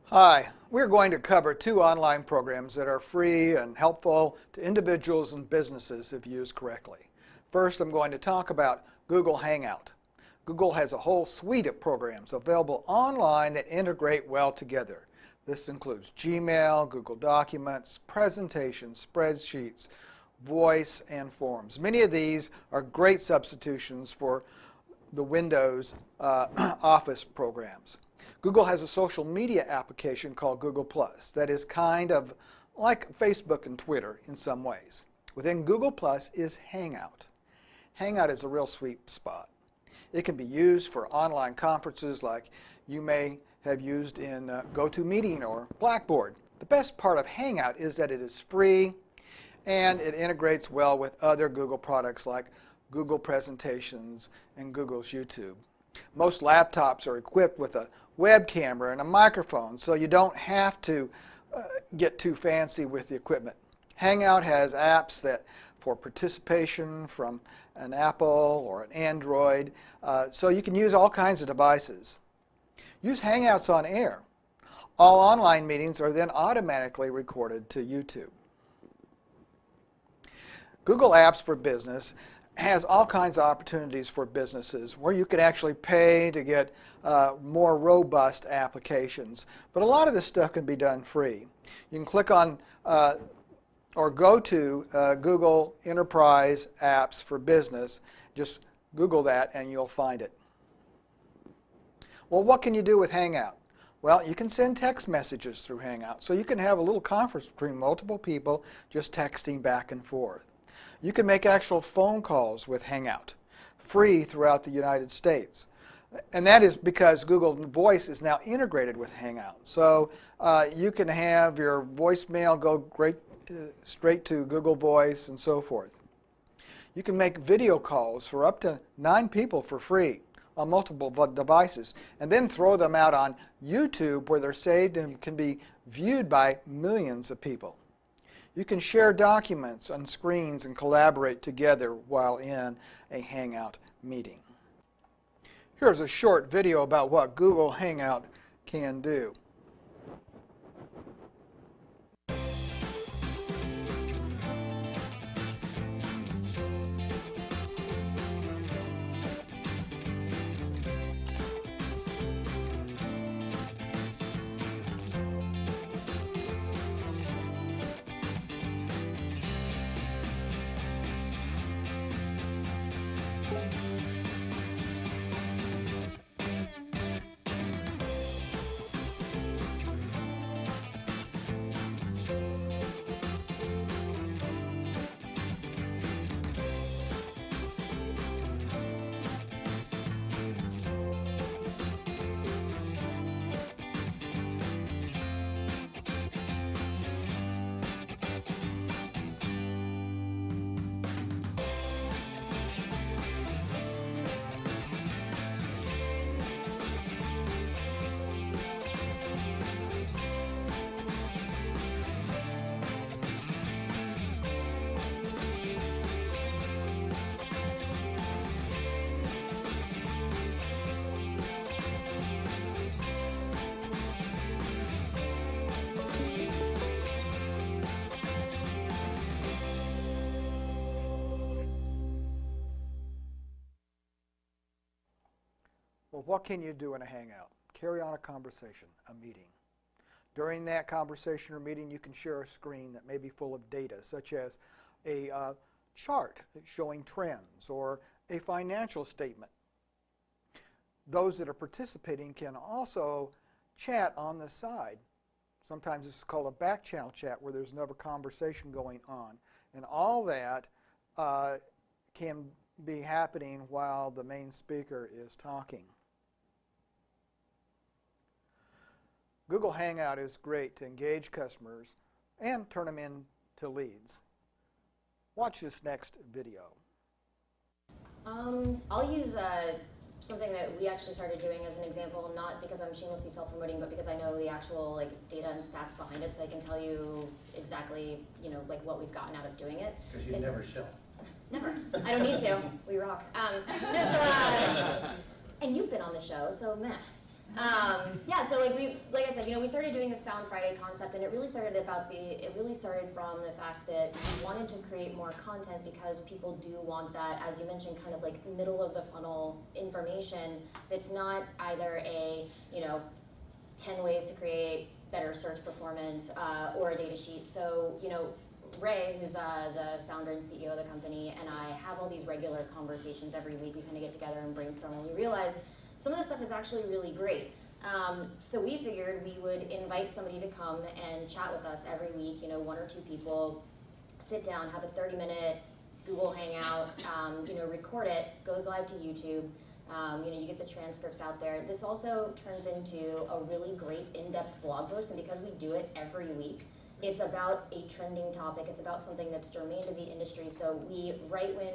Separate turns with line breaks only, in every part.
Hi, we're going to cover two online programs that are free and helpful to individuals and businesses if used correctly. First, I'm going to talk about Google Hangout. Google has a whole suite of programs available online that integrate well together. This includes Gmail, Google Documents, presentations, spreadsheets, voice, and forms. Many of these are great substitutions for the Windows Office programs. Google has a social media application called Google Plus that is kind of like Facebook and Twitter in some ways. Within Google Plus is Hangout. Hangout is a real sweet spot. It can be used for online conferences like you may have used in GoToMeeting or Blackboard. The best part of Hangout is that it is free and it integrates well with other Google products like Google Presentations and Google's YouTube. Most laptops are equipped with a web camera and a microphone, so you don't have to get too fancy with the equipment. Hangout has apps that for participation from an Apple or an Android, so you can use all kinds of devices. Use Hangouts on air. All online meetings are then automatically recorded to YouTube. Google Apps for Business has all kinds of opportunities for businesses where you can actually pay to get more robust applications. But a lot of this stuff can be done free. You can click on or go to Google Enterprise Apps for Business. Just Google that and you'll find it. Well, what can you do with Hangout? Well, you can send text messages through Hangout. So you can have a little conference between multiple people just texting back and forth. You can make actual phone calls with Hangout, free throughout the United States. And that is because Google Voice is now integrated with Hangout. So you can have your voicemail go straight to Google Voice and so forth. You can make video calls for up to 9 people for free on multiple devices, and then throw them out on YouTube where they're saved and can be viewed by millions of people. You can share documents on screens and collaborate together while in a Hangout meeting. Here's a short video about what Google Hangout can do. Well, what can you do in a Hangout? Carry on a conversation, a meeting. During that conversation or meeting, you can share a screen that may be full of data, such as a chart showing trends or a financial statement. Those that are participating can also chat on the side. Sometimes this is called a back channel chat where there's another conversation going on. And all that can be happening while the main speaker is talking. Google Hangout is great to engage customers and turn them into leads. Watch this next video.
I'll use something that we actually started doing as an example, not because I'm shamelessly self-promoting, but because I know the actual data and stats behind it, so I can tell you exactly, what we've gotten out of doing it.
Because you never show.
Never. I don't need to. We rock. And you've been on the show, so meh. Yeah, so like I said, we started doing this Found Friday concept, and it really started from the fact that we wanted to create more content because people do want that, as you mentioned, kind of like middle of the funnel information that's not either a 10 ways to create better search performance or a data sheet. So Ray, who's the founder and CEO of the company, and I have all these regular conversations every week. We kind of get together and brainstorm, and we realize some of this stuff is actually really great. So we figured we would invite somebody to come and chat with us every week, one or two people, sit down, have a 30-minute Google Hangout, record it, goes live to YouTube. You get the transcripts out there. This also turns into a really great in-depth blog post, and because we do it every week, it's about a trending topic. It's about something that's germane to the industry. So right when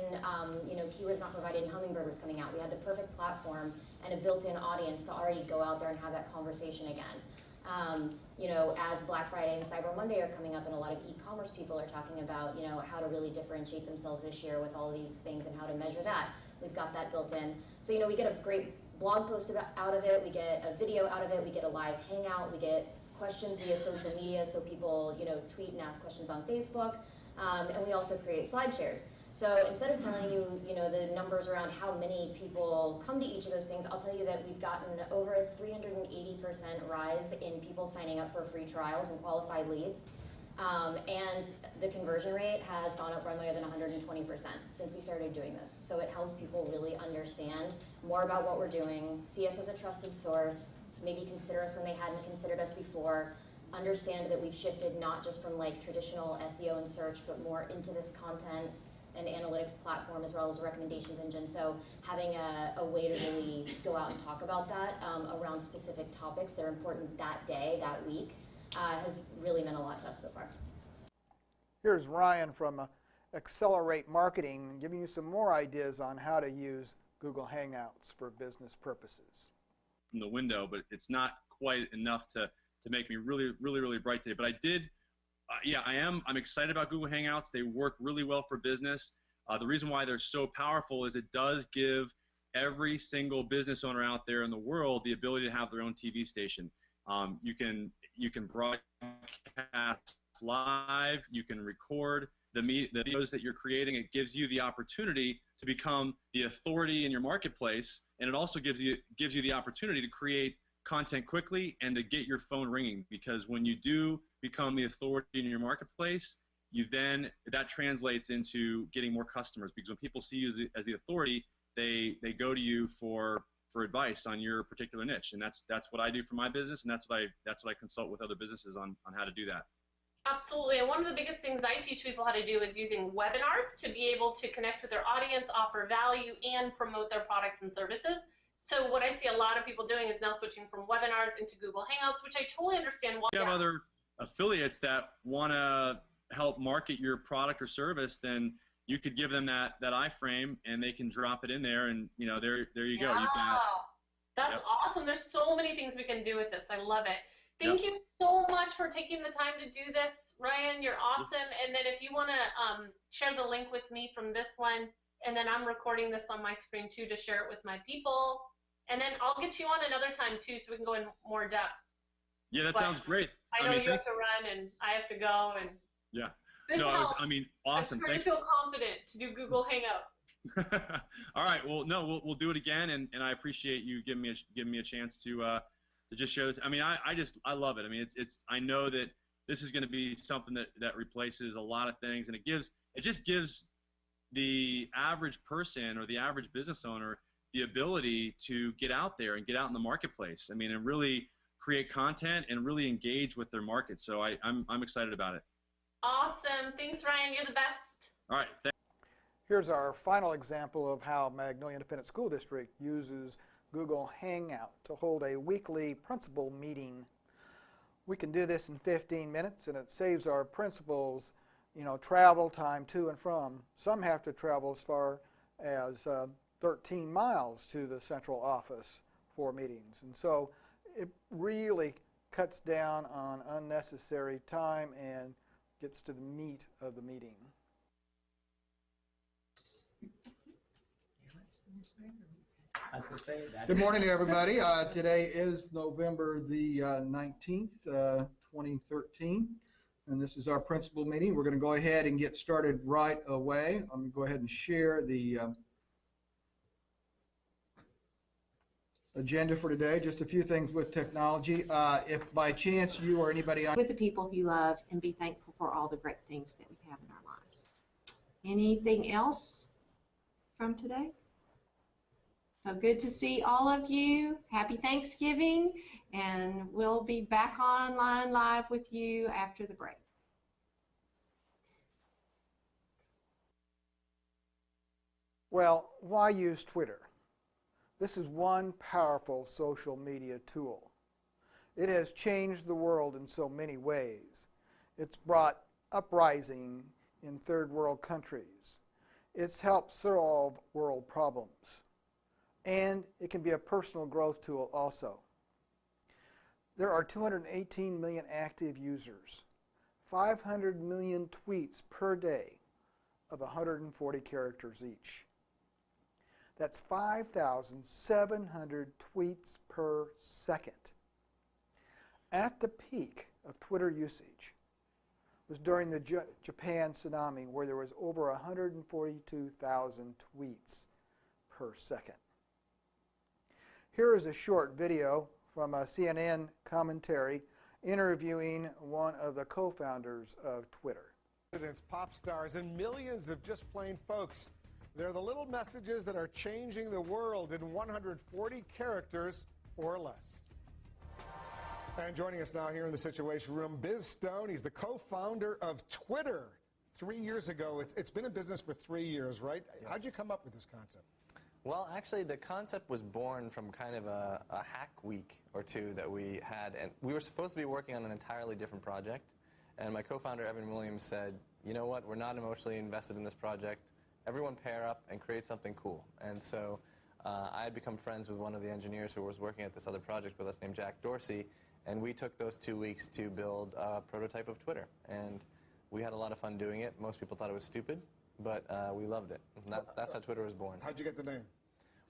keywords not provided in Hummingbird was coming out, we had the perfect platform and a built-in audience to already go out there and have that conversation again. As Black Friday and Cyber Monday are coming up, and a lot of e-commerce people are talking about, how to really differentiate themselves this year with all these things and how to measure that. We've got that built in. So, we get a great blog post out of it, we get a video out of it, we get a live hangout, we get questions via social media, so people, tweet and ask questions on Facebook, and we also create slide shares. So instead of telling you, the numbers around how many people come to each of those things, I'll tell you that we've gotten over a 380% rise in people signing up for free trials and qualified leads. And the conversion rate has gone up by more than 120% since we started doing this. So it helps people really understand more about what we're doing, see us as a trusted source, maybe consider us when they hadn't considered us before, understand that we've shifted not just from like traditional SEO and search, but more into this content and analytics platform as well as a recommendations engine. So having a way to really go out and talk about that around specific topics that are important that day, that week, has really meant a lot to us so far.
Here's Ryan from Accelerate Marketing giving you some more ideas on how to use Google Hangouts for business purposes.
From the window, but it's not quite enough to make me really bright today. But I did, I'm excited about Google Hangouts. They work really well for business. The reason why they're so powerful is it does give every single business owner out there in the world the ability to have their own TV station. You can broadcast live, you can record the videos that you're creating. It gives you the opportunity to become the authority in your marketplace, and it also gives you the opportunity to create content quickly and to get your phone ringing, because when you do become the authority in your marketplace, that translates into getting more customers, because when people see you as the authority, they go to you for advice on your particular niche. And that's what I do for my business, and that's what I consult with other businesses on how to do that.
Absolutely. And one of the biggest things I teach people how to do is using webinars to be able to connect with their audience, offer value, and promote their products and services. So what I see a lot of people doing is now switching from webinars into Google Hangouts, which I totally understand why.
If you have other affiliates that want to help market your product or service, then you could give them that iframe, and they can drop it in there, and there you go. You've got,
that's awesome. There's so many things we can do with this. I love it. Thank you so much for taking the time to do this, Ryan. You're awesome. And then if you want to share the link with me from this one, and then I'm recording this on my screen too to share it with my people. And then I'll get you on another time too, so we can go in more depth.
Yeah, that sounds great.
I know you have to run, and I have to go, and
awesome.
I'm starting to feel confident to do Google Hangouts.
All right. Well, no, we'll do it again, and I appreciate you giving me a chance to just share this. I mean, I love it. I mean, I know that this is going to be something that replaces a lot of things, and it just gives the average person or the average business owner the ability to get out there and get out in the marketplace. I mean, and really create content and really engage with their market. So I'm excited about it.
Awesome. Thanks, Ryan. You're the best.
All right.
Here's our final example of how Magnolia Independent School District uses Google Hangout to hold a weekly principal meeting. We can do this in 15 minutes, and it saves our principals, travel time to and from. Some have to travel as far as 13 miles to the central office for meetings. And so it really cuts down on unnecessary time and gets to the meat of the meeting.
I was going to say that.
Good morning, everybody. Today is November the 19th, 2013, and this is our principal meeting. We're going to go ahead and get started right away. I'm going to go ahead and share the agenda for today. Just a few things with technology. If by chance you or anybody on
with the people you love and be thankful for all the great things that we have in our lives. Anything else from today? So good to see all of you. Happy Thanksgiving, and we'll be back online live with you after the break.
Well, why use Twitter? This is one powerful social media tool. It has changed the world in so many ways. It's brought uprising in third world countries. It's helped solve world problems. And it can be a personal growth tool also. There are 218 million active users, 500 million tweets per day of 140 characters each. That's 5,700 tweets per second. At the peak of Twitter usage was during the Japan tsunami, where there was over 142,000 tweets per second. Here is a short video from a CNN commentary interviewing one of the co-founders of Twitter.
Pop stars and millions of just plain folks. They're the little messages that are changing the world in 140 characters or less. And joining us now here in the Situation Room, Biz Stone. He's the co-founder of Twitter. 3 years ago. It's been in business for 3 years, right?
Yes.
How'd you come up with this concept?
Well, actually, the concept was born from kind of a hack week or two that we had. And we were supposed to be working on an entirely different project. And my co-founder, Evan Williams, said, you know what, we're not emotionally invested in this project. Everyone pair up and create something cool. And so I had become friends with one of the engineers who was working at this other project with us named Jack Dorsey. And we took those 2 weeks to build a prototype of Twitter. And we had a lot of fun doing it. Most people thought it was stupid, but we loved it. And that's how Twitter was born.
How'd you get the name?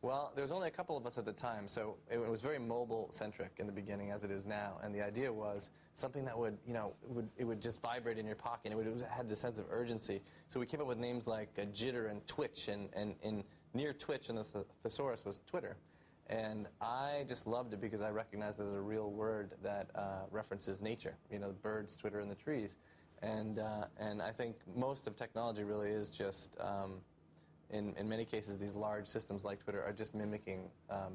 Well, there was only a couple of us at the time, so it was very mobile-centric in the beginning, as it is now. And the idea was something that would, it would just vibrate in your pocket. It had this sense of urgency. So we came up with names like Jitter and Twitch, and near Twitch in the thesaurus was Twitter. And I just loved it because I recognized it as a real word that references nature. The birds twitter in the trees. And I think most of technology really is just... In many cases, these large systems like Twitter are just mimicking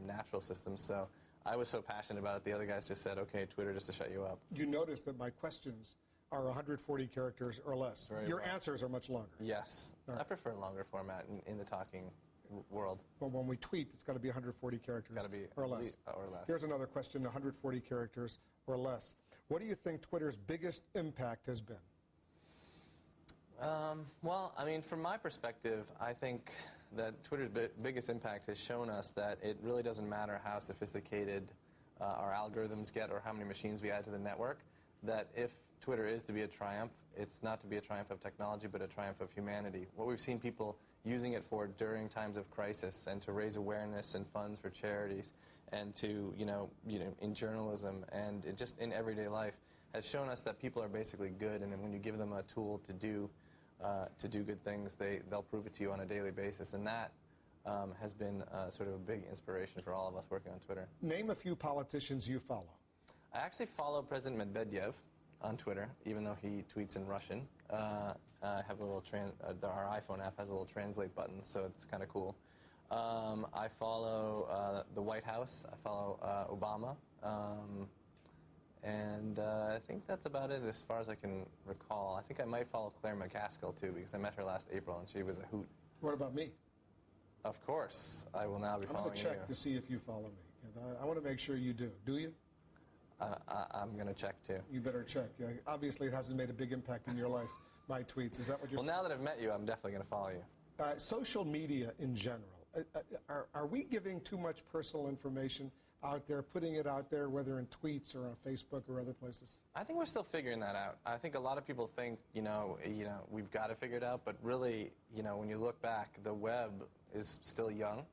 natural systems. So I was so passionate about it, the other guys just said, okay, Twitter, just to shut you up.
You notice that my questions are 140 characters or less. Your answers are much longer.
Yes.
Right.
I prefer longer format in the talking world.
Well, when we tweet, it's got to be 140 characters or less. Here's another question, 140 characters or less. What do you think Twitter's biggest impact has been?
Well, I mean, from my perspective, I think that Twitter's biggest impact has shown us that it really doesn't matter how sophisticated our algorithms get or how many machines we add to the network, that if Twitter is to be a triumph, it's not to be a triumph of technology, but a triumph of humanity. What we've seen people using it for during times of crisis and to raise awareness and funds for charities and to, in journalism and just in everyday life has shown us that people are basically good, and when you give them a tool to do good things, they'll prove it to you on a daily basis, and that has been sort of a big inspiration for all of us working on Twitter.
Name a few politicians you follow.
I actually follow President Medvedev on Twitter, even though he tweets in Russian. I have a little our iPhone app has a little translate button, so it's kind of cool. I follow the White House. I follow Obama. And I think that's about it as far as I can recall. I think I might follow Claire McCaskill, too, because I met her last April, and she was a hoot.
What about me?
Of course. I will now be following you.
I'm going to check to see if you follow me. And I want to make sure you do. Do you?
I'm going to check, too.
You better check. Yeah, obviously, it hasn't made a big impact in your life, my tweets. Is that what you're saying?
Well, now that I've met you, I'm definitely going to follow you.
Social media in general. Are we giving too much personal information out there, putting it out there, whether in tweets or on Facebook or other places?
I think we're still figuring that out. I think a lot of people think, we've got to figure it out, but really, when you look back, the web is still young.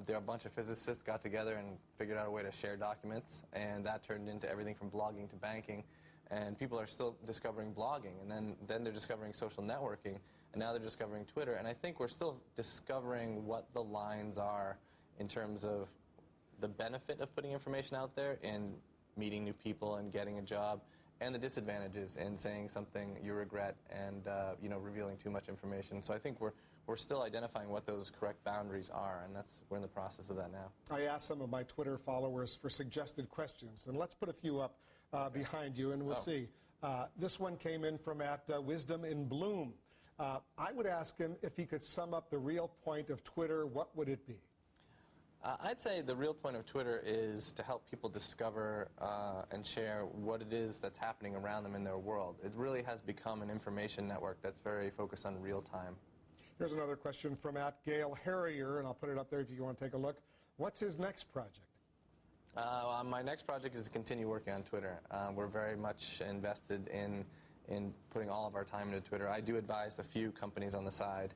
There a bunch of physicists got together and figured out a way to share documents, and that turned into everything from blogging to banking. And people are still discovering blogging, and then they're discovering social networking, and now they're discovering Twitter. And I think we're still discovering what the lines are in terms of the benefit of putting information out there and meeting new people and getting a job, and the disadvantages in saying something you regret and revealing too much information. So I think we're still identifying what those correct boundaries are, and we're in the process of that now. I
asked some of my Twitter followers for suggested questions, and let's put a few up behind you, and we'll see. This one came in from Wisdom in Bloom. I would ask him if he could sum up the real point of Twitter, what would it be?
I'd say the real point of Twitter is to help people discover and share what it is that's happening around them in their world. It really has become an information network that's very focused on real time.
Here's another question from @Gail Harrier, and I'll put it up there if you want to take a look. What's his next project?
My next project is to continue working on Twitter. We're very much invested in putting all of our time into Twitter. I do advise a few companies on the side,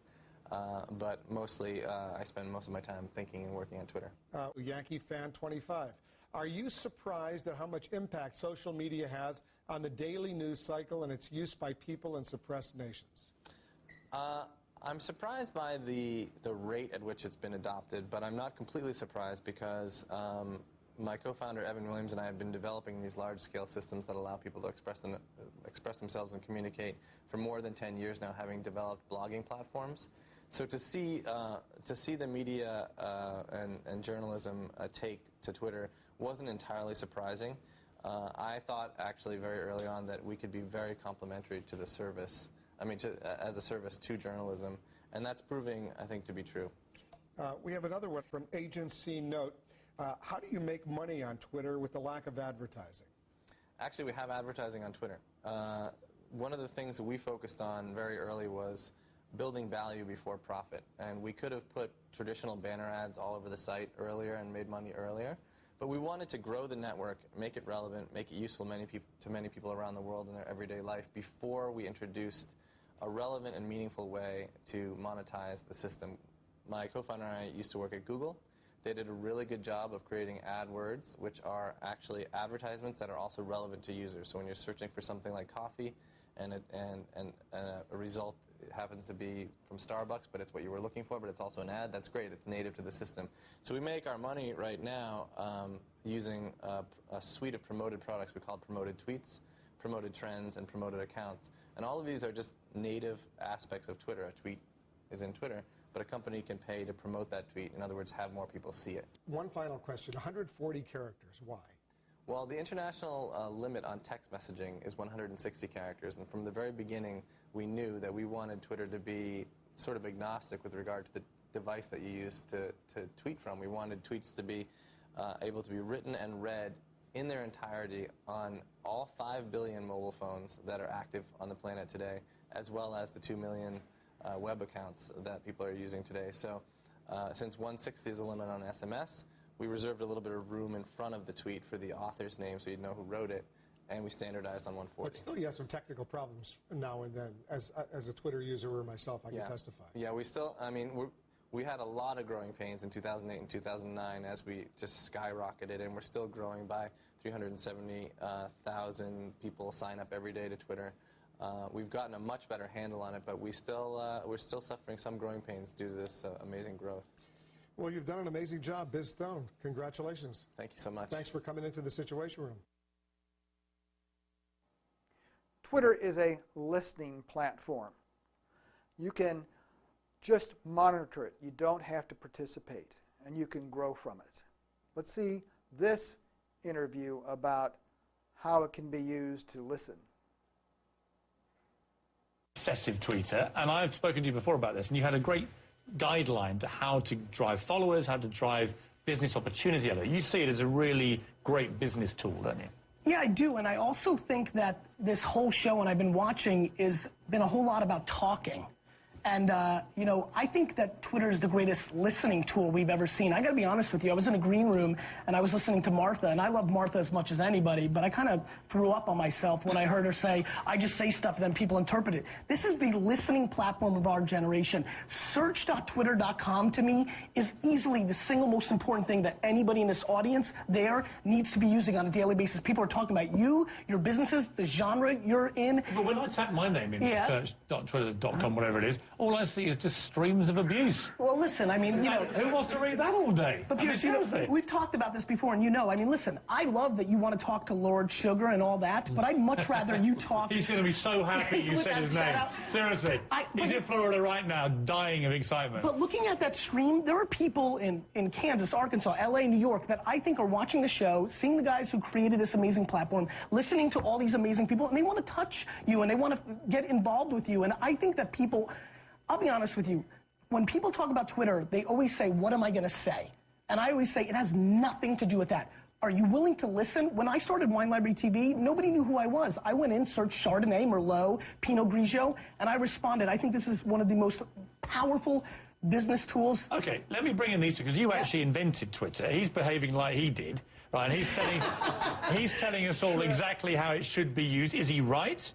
but mostly I spend most of my time thinking and working on Twitter.
Yankee Fan 25. Are you surprised at how much impact social media has on the daily news cycle and its use by people in suppressed nations?
I'm surprised by the rate at which it's been adopted, but I'm not completely surprised because my co-founder Evan Williams and I have been developing these large-scale systems that allow people to express themselves and communicate for more than 10 years now, having developed blogging platforms. So to see the media and journalism take to Twitter wasn't entirely surprising. I thought actually very early on that we could be very complementary to the service. As a service to journalism, and that's proving, I think, to be true.
We have another one from Agency Note. How do you make money on Twitter with the lack of advertising?
Actually, we have advertising on Twitter. One of the things that we focused on very early was building value before profit, and we could have put traditional banner ads all over the site earlier and made money earlier, but we wanted to grow the network, make it relevant, make it useful to many people around the world in their everyday life before we introduced a relevant and meaningful way to monetize the system. My co-founder and I used to work at Google. They did a really good job of creating AdWords, which are actually advertisements that are also relevant to users. So when you're searching for something like coffee and a result happens to be from Starbucks, but it's what you were looking for, but it's also an ad, that's great. It's native to the system. So we make our money right now using a suite of promoted products we call promoted tweets, promoted trends, and promoted accounts. And all of these are just native aspects of Twitter. A tweet is in Twitter, but a company can pay to promote that tweet. In other words, have more people see it.
One final question, 140 characters, why?
Well, the international limit on text messaging is 160 characters, and from the very beginning, we knew that we wanted Twitter to be sort of agnostic with regard to the device that you use to tweet from. We wanted tweets to be able to be written and read in their entirety on all 5 billion mobile phones that are active on the planet today, as well as the 2 million web accounts that people are using today. So since 160 is the limit on SMS, we reserved a little bit of room in front of the tweet for the author's name so you'd know who wrote it, and we standardized on 140.
But still you have some technical problems now and then. As a Twitter user or myself, I can testify.
Yeah, we still, we had a lot of growing pains in 2008 and 2009 as we just skyrocketed, and we're still growing by 370,000 people sign up every day to Twitter. We've gotten a much better handle on it, but we're still suffering some growing pains due to this amazing growth.
Well, you've done an amazing job, Biz Stone. Congratulations.
Thank you so much.
Thanks for coming into the Situation Room.
Twitter is a listening platform. You can just monitor it. You don't have to participate, and you can grow from it. Let's see this interview about how it can be used to listen.
Obsessive tweeter, and I've spoken to you before about this, and you had a great guideline to how to drive followers, how to drive business opportunity out of it. You see it as a really great business tool, don't you?
Yeah, I do, and I also think that this whole show, and I've been watching, has been a whole lot about talking. And, you know, I think that Twitter is the greatest listening tool we've ever seen. I got to be honest with you. I was in a green room, and I was listening to Martha, and I love Martha as much as anybody, but I kind of threw up on myself when I heard her say, I just say stuff and then people interpret it. This is the listening platform of our generation. Search.twitter.com, to me, is easily the single most important thing that anybody in this audience there needs to be using on a daily basis. People are talking about you, your businesses, the genre you're in.
But when I type my name into search.twitter.com, whatever it is, all I see is just streams of abuse.
Well, listen, I mean, you know...
Who wants to read that all day?
But Pierce, you know, we've talked about this before, and you know, I mean, listen, I love that you want to talk to Lord Sugar and all that, but I'd much rather you talk...
He's going to be so happy you said his name. Seriously. He's in Florida right now, dying of excitement.
But looking at that stream, there are people in Kansas, Arkansas, LA, New York that I think are watching the show, seeing the guys who created this amazing platform, listening to all these amazing people, and they want to touch you, and they want to get involved with you, and I think that people... I'll be honest with you. When people talk about Twitter, they always say, what am I going to say? And I always say, it has nothing to do with that. Are you willing to listen? When I started Wine Library TV, nobody knew who I was. I went in, searched Chardonnay, Merlot, Pinot Grigio, and I responded. I think this is one of the most powerful business tools.
Okay, let me bring in these two, because you actually invented Twitter. He's behaving like he did, right? And he's telling us all exactly how it should be used. Is he right?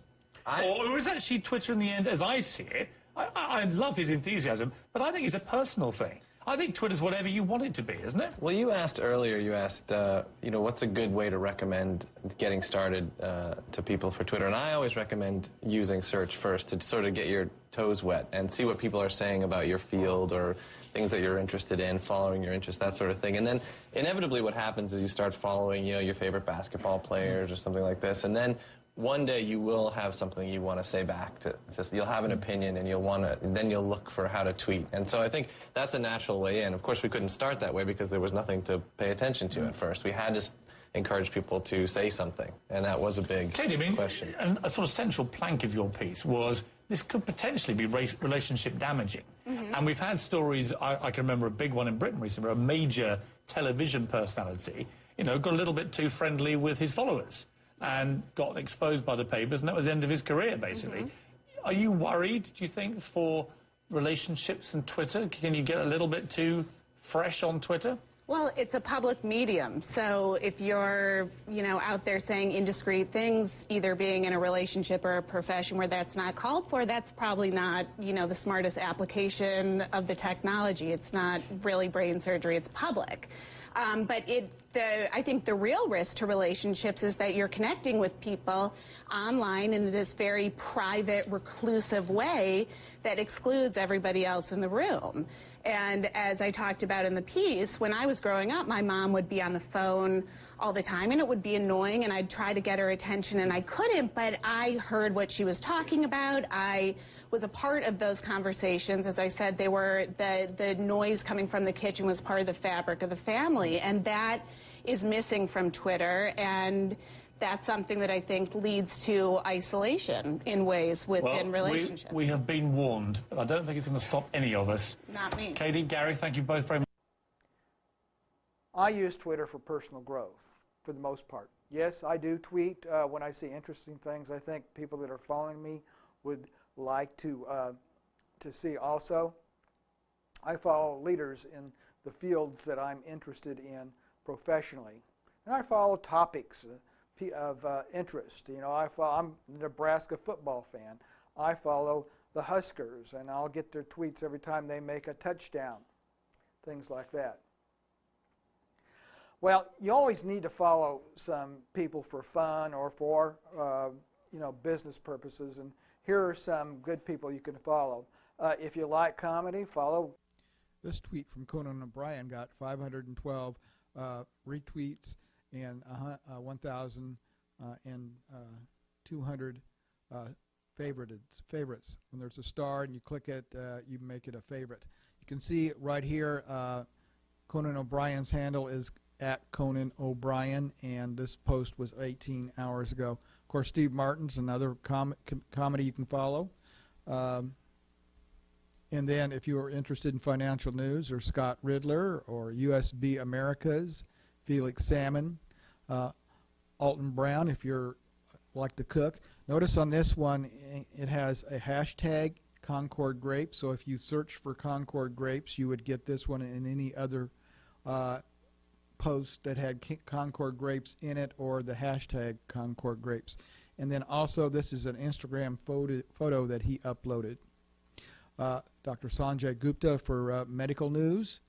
Or is actually Twitter in the end, as I see it, I love his enthusiasm, but I think it's a personal thing. I think Twitter's whatever you want it to be, isn't it?
Well, you asked earlier, you know, what's a good way to recommend getting started to people for Twitter? And I always recommend using search first to sort of get your toes wet and see what people are saying about your field or things that you're interested in, following your interests, that sort of thing. And then inevitably what happens is you start following, you know, your favorite basketball players or something like this. And then one day you will have something you want to say back to. You'll have an opinion, and then you'll look for how to tweet. And so I think that's a natural way in. Of course, we couldn't start that way because there was nothing to pay attention to at first. We had to encourage people to say something, and that was a big question.
And a sort of central plank of your piece was this could potentially be relationship damaging. And we've had stories, I can remember a big one in Britain recently, where a major television personality, you know, got a little bit too friendly with his followers and got exposed by the papers, and that was the end of his career, basically. Are you worried, do you think, for relationships and Twitter? Can you get a little bit too fresh on Twitter?
Well, it's a public medium, so if you're, you know, out there saying indiscreet things, either being in a relationship or a profession where that's not called for, that's probably not, you know, the smartest application of the technology. It's not really brain surgery, it's public. But I think the real risk to relationships is that you're connecting with people online in this very private, reclusive way that excludes everybody else in the room. And as I talked about in the piece, when I was growing up, my mom would be on the phone all the time, and it would be annoying, and I'd try to get her attention, and I couldn't, but I heard what she was talking about. I was a part of those conversations. As I said, they were the noise coming from the kitchen was part of the fabric of the family, and that is missing from Twitter, and that's something that I think leads to isolation in ways within relationships.
We have been warned, but I don't think it's going to stop any of us.
Not me.
Katie, Gary, thank you both very much.
I use Twitter for personal growth, for the most part. Yes, I do tweet when I see interesting things I think people that are following me would like to see also. I follow leaders in the fields that I'm interested in professionally. And I follow topics of interest. You know, I'm a Nebraska football fan. I follow the Huskers, and I'll get their tweets every time they make a touchdown, things like that. Well, you always need to follow some people for fun or for you know, business purposes, and here are some good people you can follow. If you like comedy, follow.
This tweet from Conan O'Brien got 512 retweets and 1,200 favorites. When there's a star and you click it, you make it a favorite. You can see right here, Conan O'Brien's handle is @Conan O'Brien, and this post was 18 hours ago. Of course, Steve Martin's another comedy you can follow. And then if you are interested in financial news, or Scott Riddler, or USB Americas, Felix Salmon, Alton Brown, if you like to cook. Notice on this one, it has a hashtag Concord grapes. So if you search for Concord grapes, you would get this one and any other post that had Concord grapes in it or the hashtag Concord grapes. And then also this is an Instagram photo that he uploaded. Dr. Sanjay Gupta for medical news,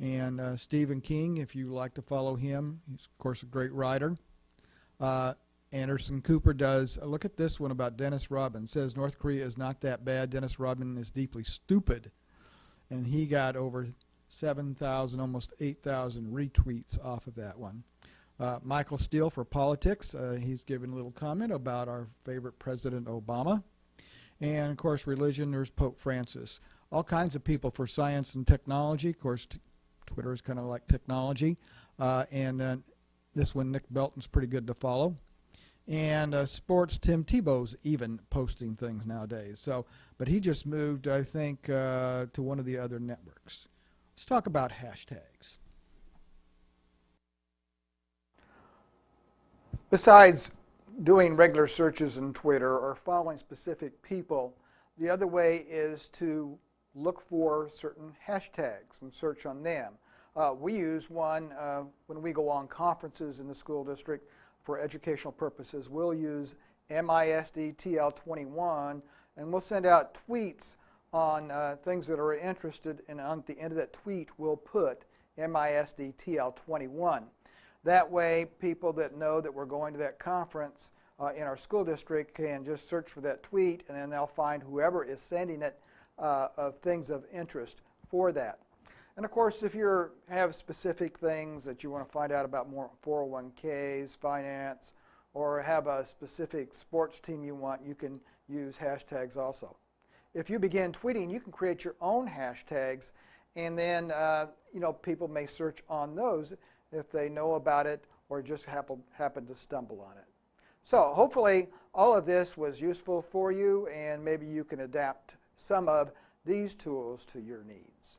and Stephen King, if you like to follow him. He's, of course, a great writer. Anderson Cooper does, look at this one about Dennis Rodman. Says North Korea is not that bad. Dennis Rodman is deeply stupid. And he got over 7,000, almost 8,000 retweets off of that one. Michael Steele for politics. He's given a little comment about our favorite President Obama. And, of course, religion, there's Pope Francis. All kinds of people for science and technology. Of course, Twitter is kind of like technology. And then this one, Nick Belton's pretty good to follow. And sports, Tim Tebow's even posting things nowadays. So, but he just moved, I think, to one of the other networks. Let's talk about hashtags. Besides doing regular searches in Twitter or following specific people, the other way is to look for certain hashtags and search on them. We use one when we go on conferences in the school district for educational purposes. We'll use MISDTL21, and we'll send out tweets on things that are interested, and on the end of that tweet we'll put MISDTL21. That way people that know that we're going to that conference in our school district can just search for that tweet, and then they'll find whoever is sending it of things of interest for that. And of course, if you have specific things that you want to find out about, more 401ks, finance, or have a specific sports team you want, you can use hashtags also. If you begin tweeting, you can create your own hashtags, and then people may search on those if they know about it or just happen to stumble on it. So hopefully all of this was useful for you, and maybe you can adapt some of these tools to your needs.